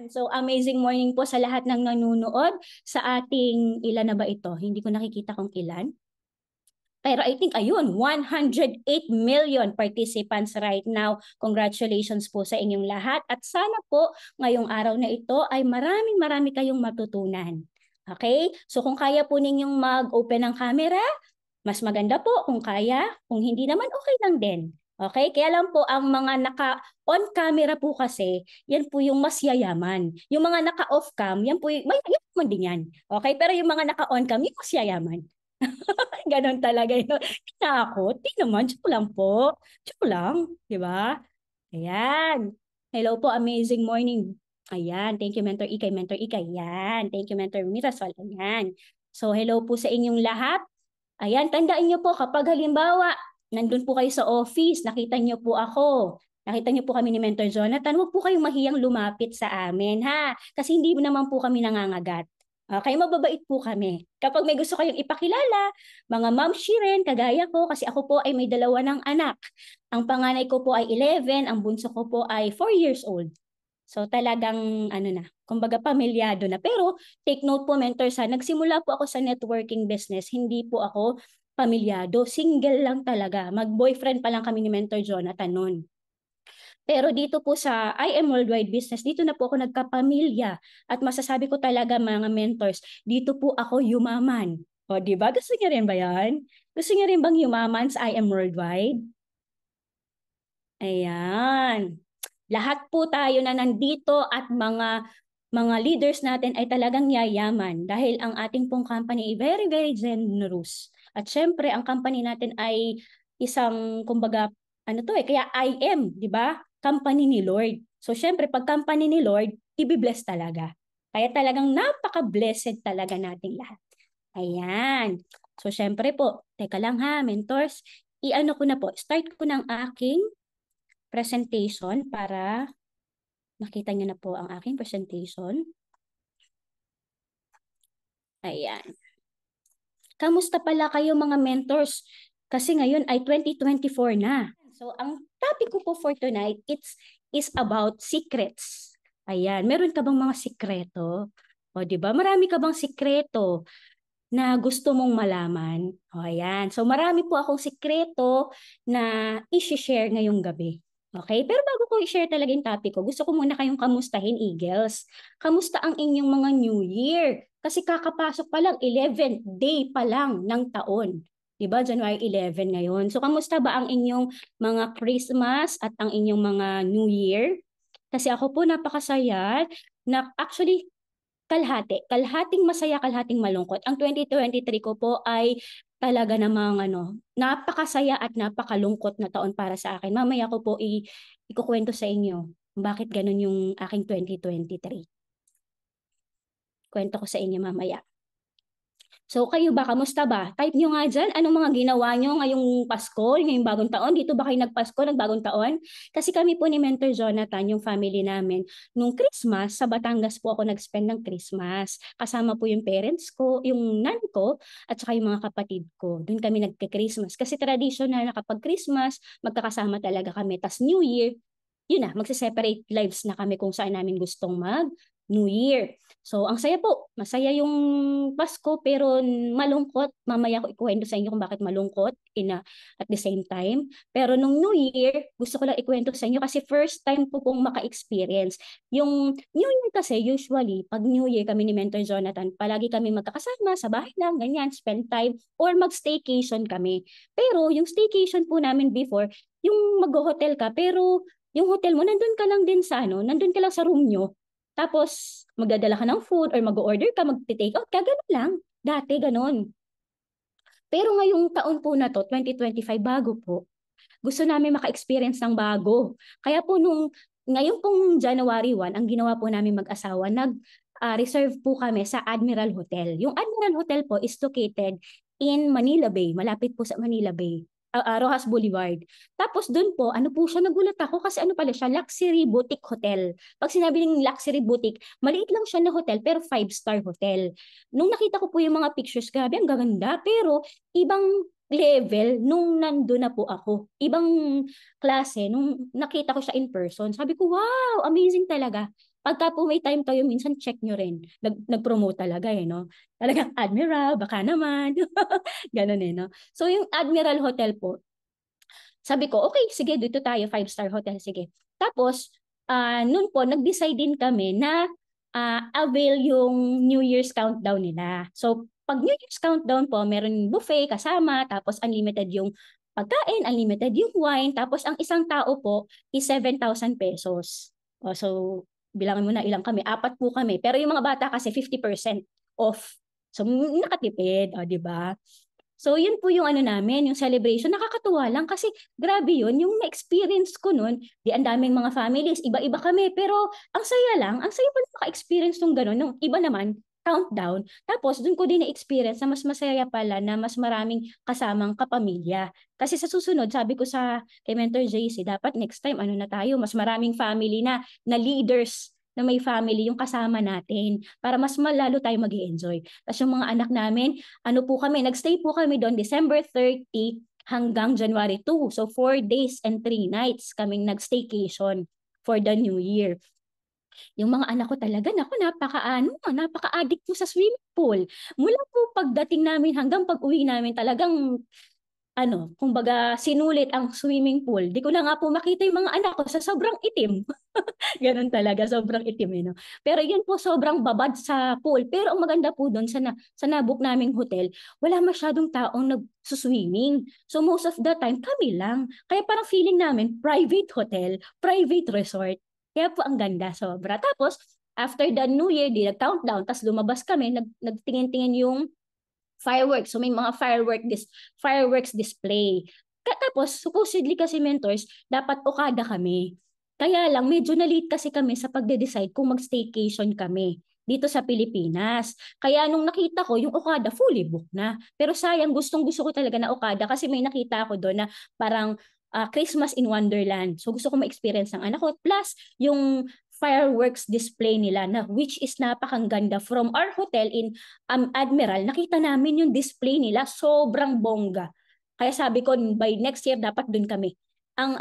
So, amazing morning po sa lahat ng nanonood sa ating, ilan na ba ito? Hindi ko nakikita kung ilan. Pero I think, ayun, 108 million participants right now. Congratulations po sa inyong lahat. At sana po, ngayong araw na ito ay marami kayong matutunan. Okay? So, kung kaya po ninyong mag-open ng camera, mas maganda po kung kaya. Kung hindi naman, okay lang din. Okay? Kaya lang po, ang mga naka-on camera po kasi, yan po yung mas yayaman. Yung mga naka-off cam, yan po, may yayaman din yan. Okay? Pero yung mga naka-on cam, yung mas yayaman. Ganon talaga yun. Tinakot? Di naman, joke lang po. Joke lang, di ba? Ayan. Hello po, amazing morning. Ayan, thank you Mentor Ikay, Mentor Ikay. Ayan, thank you Mentor Mirasol. Ayan. So hello po sa inyong lahat. Ayan, tandaan niyo po kapag halimbawa, nandun po kayo sa office, nakita niyo po ako, nakita niyo po kami ni Mentor Jonathan, huwag po kayong mahiyang lumapit sa amin, ha? Kasi hindi naman po kami nangangagat. Okay, mababait po kami. Kapag may gusto kayong ipakilala, mga ma'am Shiren, kagaya ko, kasi ako po ay may dalawa ng anak. Ang panganay ko po ay 11, ang bunso ko po ay 4 years old. So talagang ano na, kumbaga pamilyado na. Pero take note po mentors ha, nagsimula po ako sa networking business, hindi po ako pamilyado. Single lang talaga. Mag-boyfriend pa lang kami ni Mentor Jonathan noon. Pero dito po sa I Am Worldwide Business, dito na po ako nagkapamilya. At masasabi ko talaga mga mentors, dito po ako yumaman. O, di ba? Gusto niyo rin ba yan? Gusto niyo rin bang yumaman sa I Am Worldwide? Ayan. Lahat po tayo na nandito at mga leaders natin ay talagang yayaman dahil ang ating pong company ay very generous. At syempre, ang company natin ay isang, kumbaga, ano to eh, kaya I am, di ba? Company ni Lord. So syempre, pag company ni Lord, ibibless talaga. Kaya talagang napaka-blessed talaga nating lahat. Ayan. So syempre po, teka lang ha, mentors, i-ano ko na po, start ko ng aking presentation para makita niyo na po ang aking presentation. Ayan. Kamusta pala kayo mga mentors? Kasi ngayon ay 2024 na. So, ang topic ko po for tonight, is about secrets. Ayan. Meron ka bang mga sikreto? O, di ba? Marami ka bang sikreto na gusto mong malaman? O, ayan. So, marami po akong sikreto na i-share ngayong gabi. Okay? Pero bago ko i-share talaga yung topic ko, gusto ko muna kayong kamustahin, Eagles. Kamusta ang inyong mga New Year? Kasi kakapasok pa lang, 11th day pa lang ng taon. 'Di ba? January 11 ngayon. So, kamusta ba ang inyong mga Christmas at ang inyong mga New Year? Kasi ako po napakasaya na actually kalhating masaya, kalhating malungkot. Ang 2023 ko po ay talaga namang napakasaya at napakalungkot na taon para sa akin. Mamaya ko po ikukwento sa inyo bakit ganun yung aking 2023. Kwento ko sa inyo mamaya. So kayo ba, kamusta ba? Type nyo nga dyan, anong mga ginawa nyo ngayong Pasko, ngayong bagong taon? Dito ba kayo nagpasko, nagbagong taon? Kasi kami po ni Mentor Jonathan, yung family namin, nung Christmas, sa Batangas po ako nag-spend ng Christmas. Kasama po yung parents ko, yung nanay ko, at saka yung mga kapatid ko. Doon kami nagka-Christmas. Kasi traditional na kapag Christmas, magkakasama talaga kami. Tas New Year, yun na, magse-separate lives na kami kung saan namin gustong mag-New Year. So, ang saya po. Masaya yung Pasko pero malungkot. Mamaya ko ikuwento sa inyo kung bakit malungkot at the same time. Pero nung New Year, gusto ko lang ikuwento sa inyo kasi first time po pong maka-experience. Yung New Year kasi usually, pag New Year kami ni Mentor Jonathan, palagi kami magkakasama sa bahay lang, ganyan, spend time, or mag-staycation kami. Pero yung staycation po namin before, yung mag-hotel ka, pero yung hotel mo, nandun ka lang din sa nandun ka lang sa room nyo. Tapos, magdadala ka ng food or mag-order ka, mag-take out ka, ganun lang. Dati, ganun. Pero ngayong taon po na to, 2025, bago po. Gusto namin maka-experience ng bago. Kaya po ngayon pong January 1, ang ginawa po namin mag-asawa, reserve po kami sa Admiral Hotel. Yung Admiral Hotel po is located in Manila Bay, malapit po sa Manila Bay. Rojas Boulevard. Tapos doon po, ano po siya, nagulat ako kasi ano pala siya, luxury boutique hotel. Pag sinabi ng luxury boutique, maliit lang siya na hotel pero 5-star hotel. Nung nakita ko po yung mga pictures, grabe, ang gaganda. Pero ibang level nung nandun na po ako. Ibang klase nung nakita ko siya in person. Sabi ko, wow, amazing talaga. Pagka po may time kayo, minsan check nyo rin. Nag-promote talaga eh, no? Talagang Admiral, baka naman. Ganun eh, no? So yung Admiral Hotel po, sabi ko, okay, sige, dito tayo, 5-star hotel, sige. Tapos, noon po, nag-decide din kami na avail yung New Year's countdown nila. So, pag New Year's countdown po, meron buffet kasama, tapos unlimited yung pagkain, unlimited yung wine, tapos ang isang tao po is 7,000 pesos. O, so, bilangin mo na ilang kami, 4 po kami. Pero yung mga bata kasi 50% off. So, nakatipid, o, di ba? So, yun po yung ano namin, yung celebration. Nakakatuwa lang kasi grabe yun, yung na-experience ko nun, di ang daming mga families, iba-iba kami, pero ang saya lang, ang saya pa na maka-experience nung gano'n. Nung iba naman, countdown. Tapos, dun ko din na-experience na mas masaya pala na mas maraming kasamang kapamilya. Kasi sa susunod, sabi ko sa kay Mentor JC, dapat next time, ano na tayo, mas maraming family na leaders na may family yung kasama natin para mas malalo tayo mag-enjoy. Tapos yung mga anak namin, ano po kami, nagstay po kami doon December 30 hanggang January 2. So 4 days and 3 nights kaming nag-staycation for the New Year. Yung mga anak ko talaga, naku, napaka-addict po sa swimming pool. Mula po pagdating namin hanggang pag-uwi namin, talagang kumbaga sinulit ang swimming pool. Di ko na nga po makita yung mga anak ko sa sobrang itim. Ganun talaga, sobrang itim eh, no? Pero yun po, sobrang babad sa pool. Pero ang maganda po doon sa nabook naming hotel, wala masyadong taong nag-swimming. So most of the time, kami lang. Kaya parang feeling namin, private hotel, private resort. Kaya po ang ganda, sobra. Tapos, after the New Year, di nag-countdown, tapos lumabas kami, nagtingin-tingin yung fireworks. So may mga fireworks display. Tapos, supposedly kasi mentors, dapat Okada kami. Kaya lang, medyo na-late kasi kami sa pagde-decide kung mag-staycation kami dito sa Pilipinas. Kaya nung nakita ko, yung Okada fully booked na. Pero sayang, gustong-gusto ko talaga na Okada kasi may nakita ako doon na parang Christmas in Wonderland. So gusto ko ma-experience ng anak ko. Plus, yung fireworks display nila na which is napakaganda from our hotel in Admiral. Nakita namin yung display nila, sobrang bongga. Kaya sabi ko, by next year dapat dun kami. Ang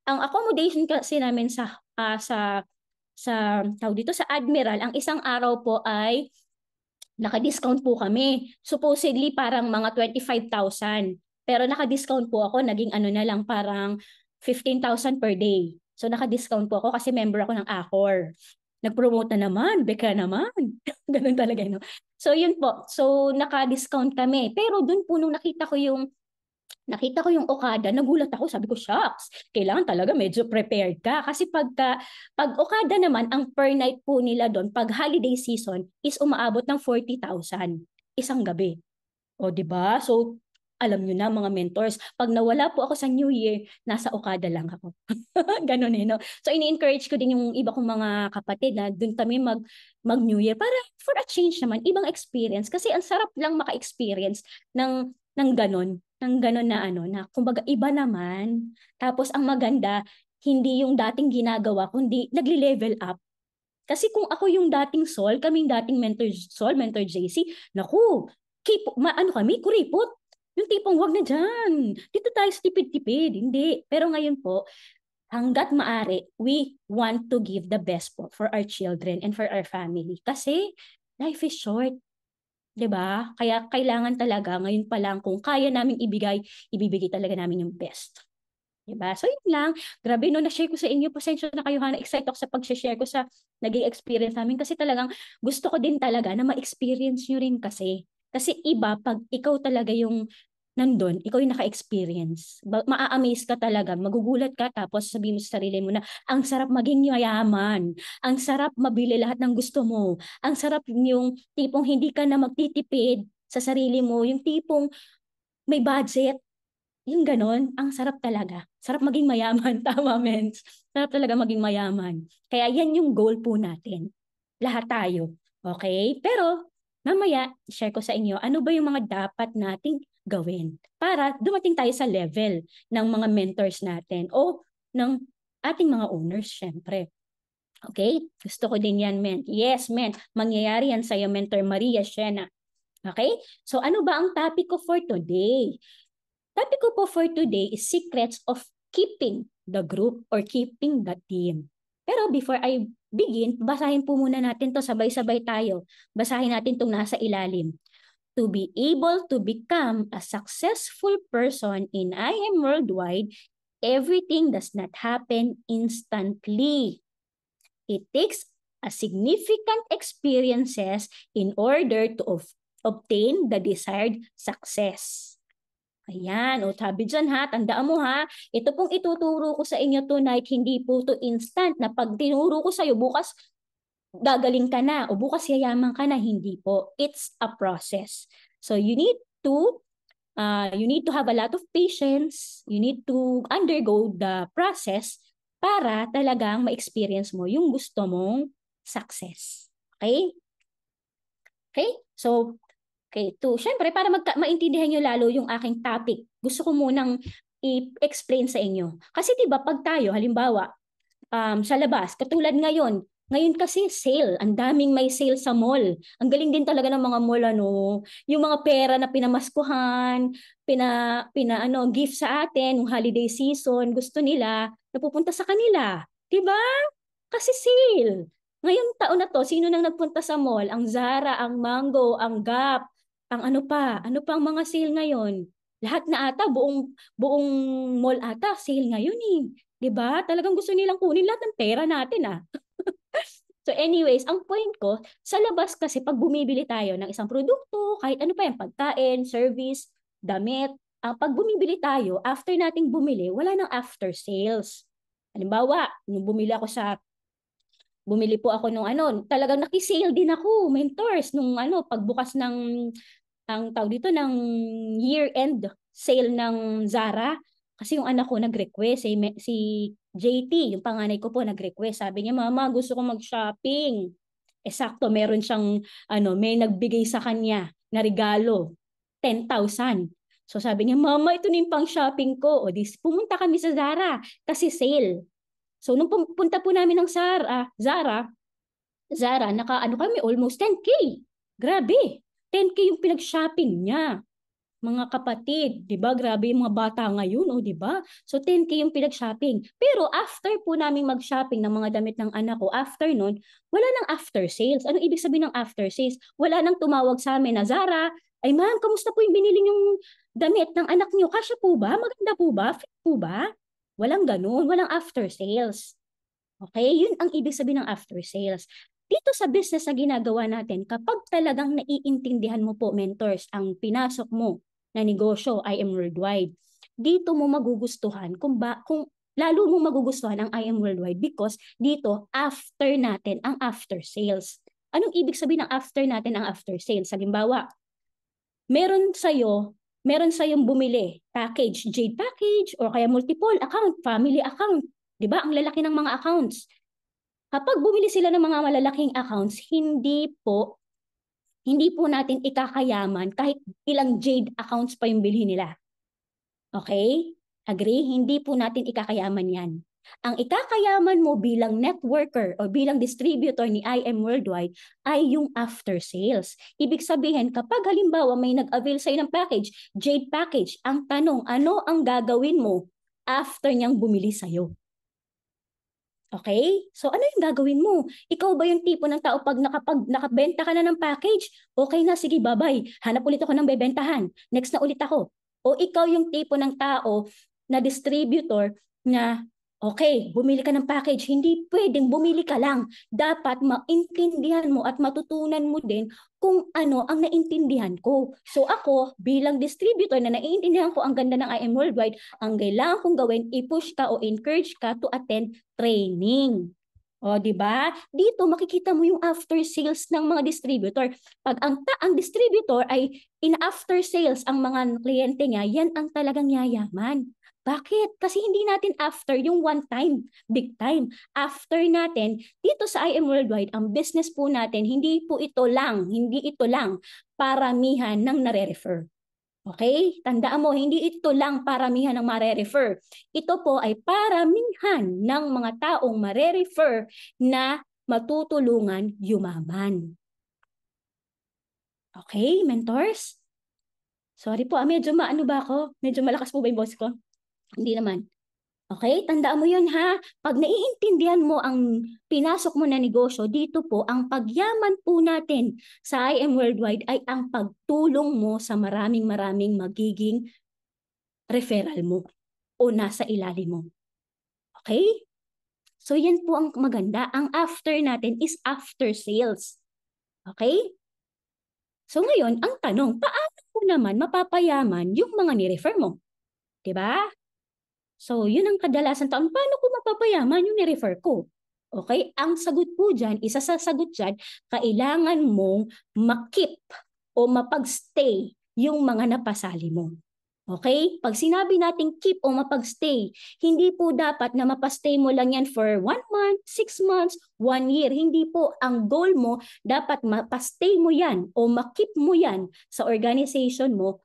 accommodation kasi namin sa tawag dito sa Admiral, ang isang araw po ay naka-discount po kami. Supposedly parang mga 25,000. Pero naka-discount po ako, naging ano na lang parang 15,000 per day. So naka-discount po ako kasi member ako ng Accor. Nag-promote na naman, beka naman. Ganun talaga, no? So yun po. So naka-discount kami. Pero dun po nung nakita ko yung Okada, nagulat ako, sabi ko, shucks, kailangan talaga medyo prepared ka. Kasi pag Okada naman, ang per night po nila doon, pag holiday season, is umaabot ng 40,000 isang gabi. O, di ba? So, alam nyo na mga mentors, pag nawala po ako sa New Year, nasa Okada lang ako. Ganun eh, no? So, ini-encourage ko din yung iba kong mga kapatid na doon kami mag-New Year para for a change naman, ibang experience. Kasi ang sarap lang maka-experience ng ganun na na kumbaga iba naman. Tapos ang maganda, hindi yung dating ginagawa, kundi nagli-level up. Kasi kung ako yung dating kaming dating mentor JC, naku, ano kami, kuripot. Yung tipong wag na dyan. Dito tayo sa tipid-tipid. Hindi. Pero ngayon po, hanggat maaari, we want to give the best po for our children and for our family. Kasi life is short. 'Di ba? Kaya kailangan talaga ngayon pa lang kung kaya naming ibibigay talaga namin yung best. 'Di ba? So yun lang. Grabe no na-share ko sa inyo. Pasensya na kayo ha. Na-excite ako sa pag-share ko sa naging experience namin kasi talagang gusto ko din talaga na ma-experience nyo rin kasi. Kasi iba pag ikaw talaga yung nandun, ikaw yung naka-experience. Maa-amaze ka talaga, magugulat ka tapos sabihin mo sa sarili mo na ang sarap maging mayaman, ang sarap mabili lahat ng gusto mo, ang sarap yung tipong hindi ka na magtitipid sa sarili mo, yung tipong may budget, yung ganon, ang sarap talaga. Sarap maging mayaman, tama, men. Sarap talaga maging mayaman. Kaya yan yung goal po natin. Lahat tayo. Okay? Pero, mamaya, share ko sa inyo, ano ba yung mga dapat nating gawin para dumating tayo sa level ng mga mentors natin o ng ating mga owners, syempre. Okay? Gusto ko din yan, men. Yes, men. Mangyayari yan sa'yo, Mentor Maria Shena. Okay? So, ano ba ang topic ko for today? Topic ko po for today is secrets of keeping the group or keeping the team. Pero before I begin, basahin po muna natin to, sabay-sabay tayo. Basahin natin itong nasa ilalim. To be able to become a successful person in IM Worldwide, everything does not happen instantly. It takes a significant experiences in order to obtain the desired success. Ayan, o sabi dyan ha, tandaan mo ha, ito pong ituturo ko sa inyo tonight, hindi po to instant na pag tinuro ko sa'yo, bukas gagaling ka na o bukas yayaman ka na, hindi po. It's a process. So you need to have a lot of patience, you need to undergo the process para talagang ma-experience mo yung gusto mong success. Okay? Okay? So, okay, syempre, para maintindihan nyo lalo yung aking topic, gusto ko munang i-explain sa inyo. Kasi diba, pag tayo, halimbawa, sa labas, katulad ngayon, ngayon kasi sale, ang daming may sale sa mall. Ang galing din talaga ng mga mall, ano, yung mga pera na pinamaskuhan, gift sa atin, yung holiday season, gusto nila, napupunta sa kanila. Diba? Kasi sale. Ngayon taon na to, sino nang nagpunta sa mall? Ang Zara, ang Mango, ang Gap, ang ano pa? Ano pa ang mga sale ngayon? Lahat na ata, buong mall ata, sale ngayon eh. 'Di ba? Talagang gusto nilang kunin lahat ng pera natin ah. So anyways, ang point ko, sa labas kasi pag bumibili tayo ng isang produkto, kahit ano pa yan, pagkain, service, damit, pag bumibili tayo, after nating bumili, wala nang after sales. Halimbawa, nung bumili po ako nung ano, talagang nakisale din ako, mentors, nung ano, pagbukas ng ang tawag dito ng year-end sale ng Zara. Kasi yung anak ko nag-request, si JT, yung panganay ko po nag-request. Sabi niya, Mama, gusto ko mag-shopping. Sakto, meron siyang, may nagbigay sa kanya na regalo, 10,000. So sabi niya, Mama, ito na yung pang-shopping ko. O pumunta kami sa Zara kasi sale. So nung pumunta po namin ng Zara, kami, almost 10K. Grabe. 10K yung pinag-shopping niya. Mga kapatid, 'di ba? Grabe yung mga bata ngayon, oh, 'di ba? So 10K yung pinag-shopping. Pero after po namin mag-shopping ng mga damit ng anak ko, after nun, wala nang after sales. Ano ibig sabihin ng after sales? Wala nang tumawag sa amin na Zara, ay ma'am, kamusta po yung binili yung damit ng anak niyo? Kasya po ba? Maganda po ba? Fit po ba? Walang ganun, walang after sales. Okay? Yun ang ibig sabihin ng after sales. Dito sa business na ginagawa natin, kapag talagang naiintindihan mo po, mentors, ang pinasok mo na negosyo, IM Worldwide, dito mo magugustuhan kung lalo mo magugustuhan ang IM Worldwide because dito after natin ang after sales. Anong ibig sabihin ng after natin ang after sales? Halimbawa, meron sayong bumili, package, Jade package, or kaya multiple account, family account. 'Di ba? Ang lalaki ng mga accounts. Kapag bumili sila ng mga malalaking accounts, hindi po natin ikakayaman kahit ilang Jade accounts pa yung bilhin nila. Okay? Agree? Hindi po natin ikakayaman yan. Ang ikakayaman mo bilang networker o bilang distributor ni IM Worldwide ay yung after sales. Ibig sabihin, kapag halimbawa may nag-avail sa'yo ng package, Jade package, ang tanong, ano ang gagawin mo after niyang bumili sa'yo? Okay? So ano yung gagawin mo? Ikaw ba yung tipo ng tao pag nakabenta ka na ng package? Okay na, sige, bye-bye. Hanap ulit ako ng bebentahan. Next na ulit ako. O ikaw yung tipo ng tao na distributor na okay, bumili ka ng package, hindi pwedeng bumili ka lang. Dapat maintindihan mo at matutunan mo din kung ano ang naintindihan ko. So ako, bilang distributor na naiintindihan ko ang ganda ng IM Worldwide, ang kailangan kong gawin, i-push ka o encourage ka to attend training. O, di ba? Dito makikita mo yung after sales ng mga distributor. Pag ang distributor ay in after sales ang mga kliyente niya, yan ang talagang yayaman. Bakit? Kasi hindi natin after yung one time, big time. After natin, dito sa IM Worldwide, ang business po natin, hindi ito lang paramihan ng nare-refer. Okay? Tandaan mo, hindi ito lang paramihan ng mare-refer. Ito po ay paramihan ng mga taong mare-refer na matutulungan yumaman. Okay, mentors? Sorry po, medyo maano ba ako? Medyo malakas po ba yung boss ko? Hindi naman. Okay? Tandaan mo yun ha. Pag naiintindihan mo ang pinasok mo na negosyo, dito po, ang pagyaman po natin sa IM Worldwide ay ang pagtulong mo sa maraming magiging referral mo o nasa ilalim mo. Okay? So yan po ang maganda. Ang after natin is after sales. Okay? So ngayon, ang tanong, paano po naman mapapayaman yung mga ni-refer mo? Diba? So, yun ang kadalasan taon. Paano ko mapapayaman yung ni-refer ko? Okay? Ang sagot po dyan, isa sa sagot dyan, kailangan mong makip o mapagstay yung mga napasali mo. Okay? Pag sinabi natin keep o mapagstay, hindi po dapat na mapastay mo lang yan for 1 month, 6 months, 1 year. Hindi po. Ang goal mo, dapat mapastay mo yan o makip mo yan sa organization mo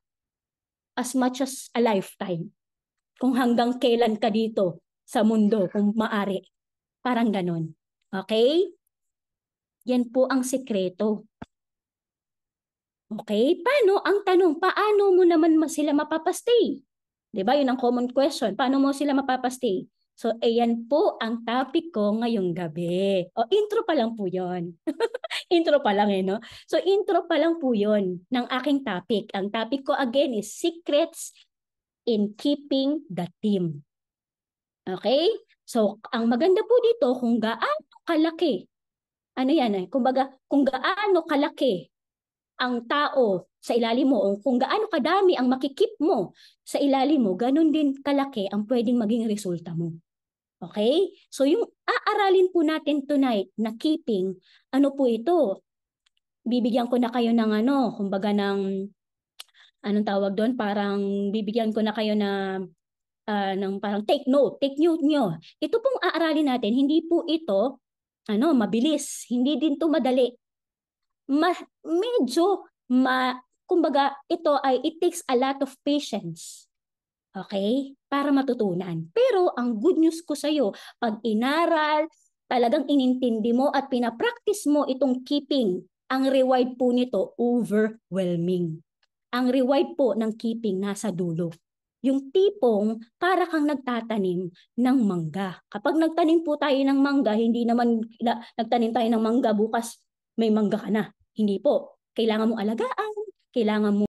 as much as a lifetime. Kung hanggang kailan ka dito sa mundo, kung maari. Parang ganun. Okay? Yan po ang sekreto. Okay? Paano? Ang tanong, paano mo naman sila mapapastay? Diba? Yun ang common question. Paano mo sila mapapastay? So, ayan po ang topic ko ngayong gabi. O, intro pa lang po yun. Intro pa lang no? So, intro pa lang po yun ng aking topic. Ang topic ko again is secrets in keeping the team. Okay? So, ang maganda po dito, kung gaano kalaki, ano yan kumbaga, kung gaano kalaki ang tao sa ilalim mo, o kung gaano kadami ang makikip mo sa ilalim mo, ganun din kalaki ang pwedeng maging resulta mo. Okay? So, yung aaralin po natin tonight na keeping, ano po ito? Bibigyan ko na kayo ng kumbaga ng, anong tawag doon? Parang bibigyan ko na kayo na ng parang take note nyo. Ito pong aaralin natin, hindi po ito mabilis, hindi din to madali. Medyo kumbaga ito ay it takes a lot of patience. Okay? Para matutunan. Pero ang good news ko sa iyo, pag inaral, talagang inintindi mo at pinapractice mo itong keeping, ang reward po nito overwhelming. Ang reward po ng keeping nasa dulo. Yung tipong para kang nagtatanim ng mangga. Kapag nagtanim po tayo ng mangga, hindi naman nagtanim tayo ng mangga bukas may mangga ka na. Hindi po. Kailangan mo alagaan, kailangan mo